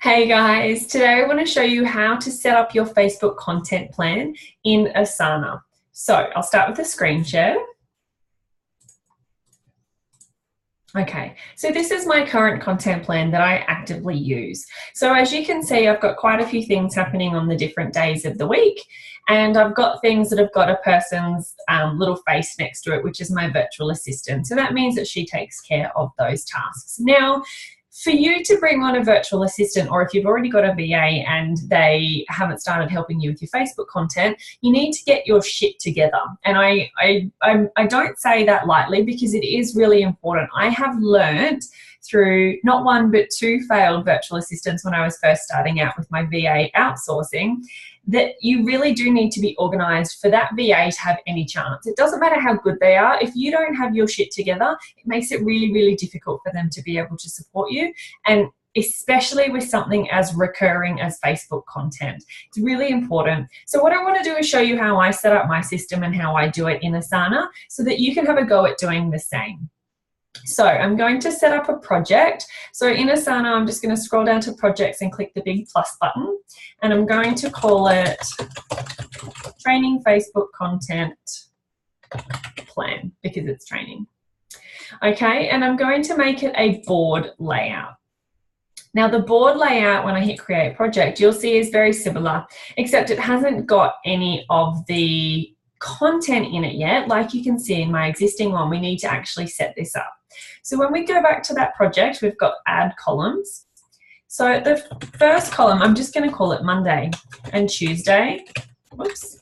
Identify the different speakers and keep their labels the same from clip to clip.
Speaker 1: Hey guys, today I want to show you how to set up your Facebook content plan in Asana. So I'll start with the screen share. Okay, so this is my current content plan that I actively use. So as you can see, I've got quite a few things happening on the different days of the week, and I've got things that have got a person's little face next to it, which is my virtual assistant. So that means that she takes care of those tasks. Now, for you to bring on a virtual assistant, or if you've already got a VA and they haven't started helping you with your Facebook content, you need to get your shit together. And I don't say that lightly, because it is really important. I have learned through not one but two failed virtual assistants when I was first starting out with my VA outsourcing, that you really do need to be organized for that VA to have any chance. It doesn't matter how good they are. If you don't have your shit together, it makes it really, really difficult for them to be able to support you. And especially with something as recurring as Facebook content. It's really important. So what I want to do is show you how I set up my system and how I do it in Asana so that you can have a go at doing the same. So I'm going to set up a project. So in Asana, I'm just going to scroll down to projects and click the big plus button. And I'm going to call it Training Facebook Content Plan, because it's training. Okay, and I'm going to make it a board layout. Now the board layout, when I hit create project, you'll see is very similar, except it hasn't got any of the content in it yet. Like you can see in my existing one, we need to actually set this up. So when we go back to that project, we've got add columns. So the first column, I'm just going to call it Monday and Tuesday, whoops,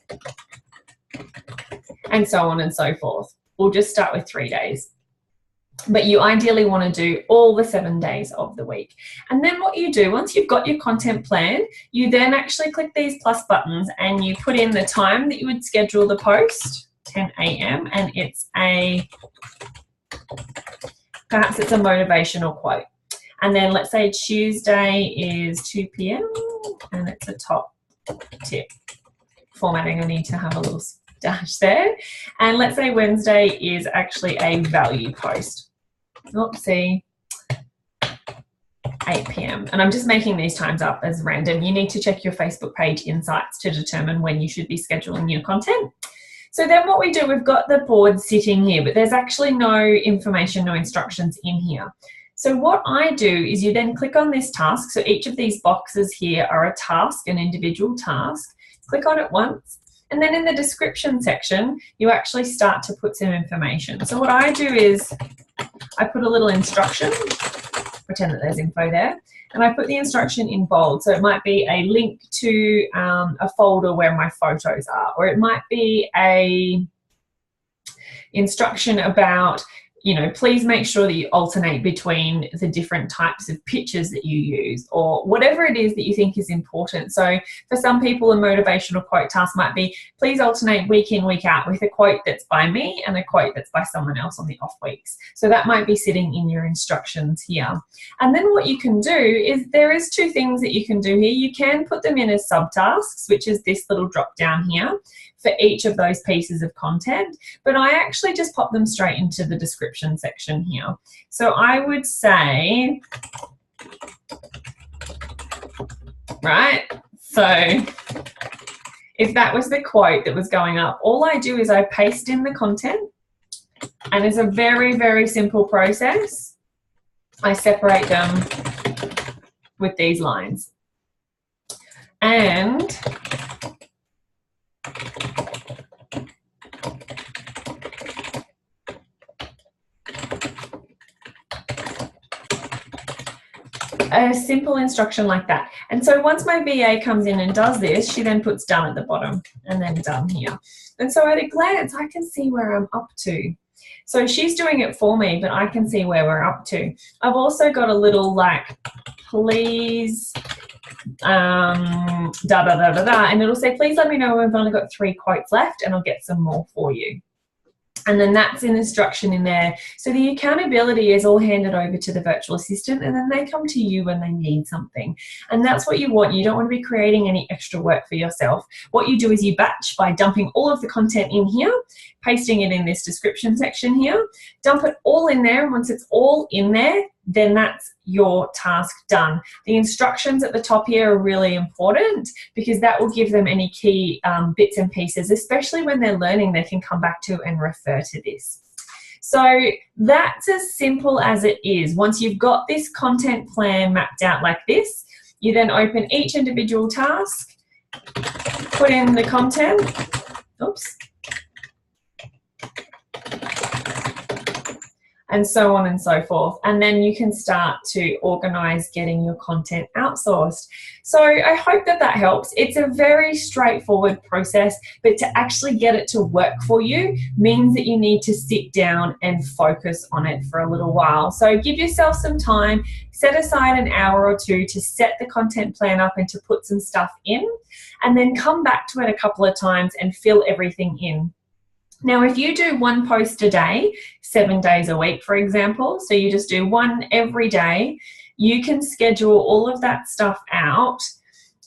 Speaker 1: and so on and so forth. We'll just start with 3 days. But you ideally want to do all the 7 days of the week. And then what you do, once you've got your content plan, you then actually click these plus buttons and you put in the time that you would schedule the post, 10 a.m., and perhaps it's a motivational quote. And then let's say Tuesday is 2 p.m. and it's a top tip. Formatting, I need to have a little dash there. And let's say Wednesday is actually a value post. Oopsie. 8 p.m. And I'm just making these times up as random. You need to check your Facebook page insights to determine when you should be scheduling your content. So then what we do, we've got the board sitting here, but there's actually no information, no instructions in here. So what I do is you then click on this task. So each of these boxes here are a task, an individual task. Click on it once. And then in the description section, you actually start to put some information. So what I do is I put a little instruction, pretend that there's info there, and I put the instruction in bold. So it might be a link to a folder where my photos are, or it might be a instruction about, please make sure that you alternate between the different types of pictures that you use, or whatever it is that you think is important. So for some people, a motivational quote task might be, please alternate week in, week out with a quote that's by me and a quote that's by someone else on the off weeks. So that might be sitting in your instructions here. And then what you can do is there is two things that you can do here. You can put them in as subtasks, which is this little drop down here for each of those pieces of content, but I actually just pop them straight into the description section here. So I would say, right, so if that was the quote that was going up, all I do is I paste in the content, and it's a very, very simple process. I separate them with these lines. And a simple instruction like that. And so once my VA comes in and does this, she then puts done at the bottom and then done here. And so at a glance, I can see where I'm up to. So she's doing it for me, but I can see where we're up to. I've also got a little like, please, and it'll say, please let me know when I've only got 3 quotes left and I'll get some more for you. And then that's an instruction in there. So the accountability is all handed over to the virtual assistant, and then they come to you when they need something. And that's what you want. You don't want to be creating any extra work for yourself. What you do is you batch by dumping all of the content in here, pasting it in this description section here, dump it all in there. And once it's all in there, then that's your task done. The instructions at the top here are really important because that will give them any key bits and pieces, especially when they're learning, they can come back to and refer to this. So that's as simple as it is. Once you've got this content plan mapped out like this, you then open each individual task, put in the content, oops, and so on and so forth. And then you can start to organize getting your content outsourced. So I hope that that helps. It's a very straightforward process, but to actually get it to work for you means that you need to sit down and focus on it for a little while. So give yourself some time, set aside an hour or two to set the content plan up and to put some stuff in, and then come back to it a couple of times and fill everything in. Now, if you do one post a day, 7 days a week, for example, so you just do one every day, you can schedule all of that stuff out.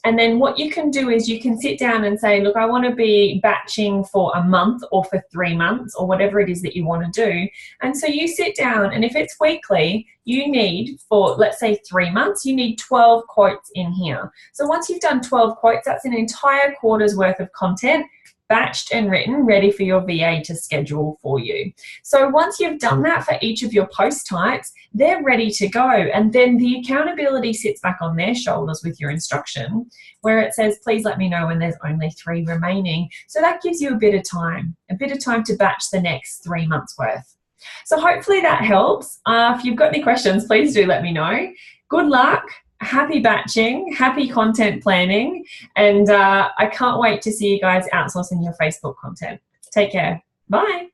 Speaker 1: And then what you can do is you can sit down and say, look, I want to be batching for a month or for 3 months or whatever it is that you want to do. And so you sit down, and if it's weekly, you need for, let's say, 3 months, you need 12 quotes in here. So once you've done 12 quotes, that's an entire quarter's worth of content batched and written, ready for your VA to schedule for you. So once you've done that for each of your post types, they're ready to go. And then the accountability sits back on their shoulders with your instruction, where it says, please let me know when there's only 3 remaining. So that gives you a bit of time to batch the next 3 months worth. So hopefully that helps. If you've got any questions, please do let me know. Good luck. Happy batching, happy content planning, and I can't wait to see you guys outsourcing your Facebook content. Take care. Bye.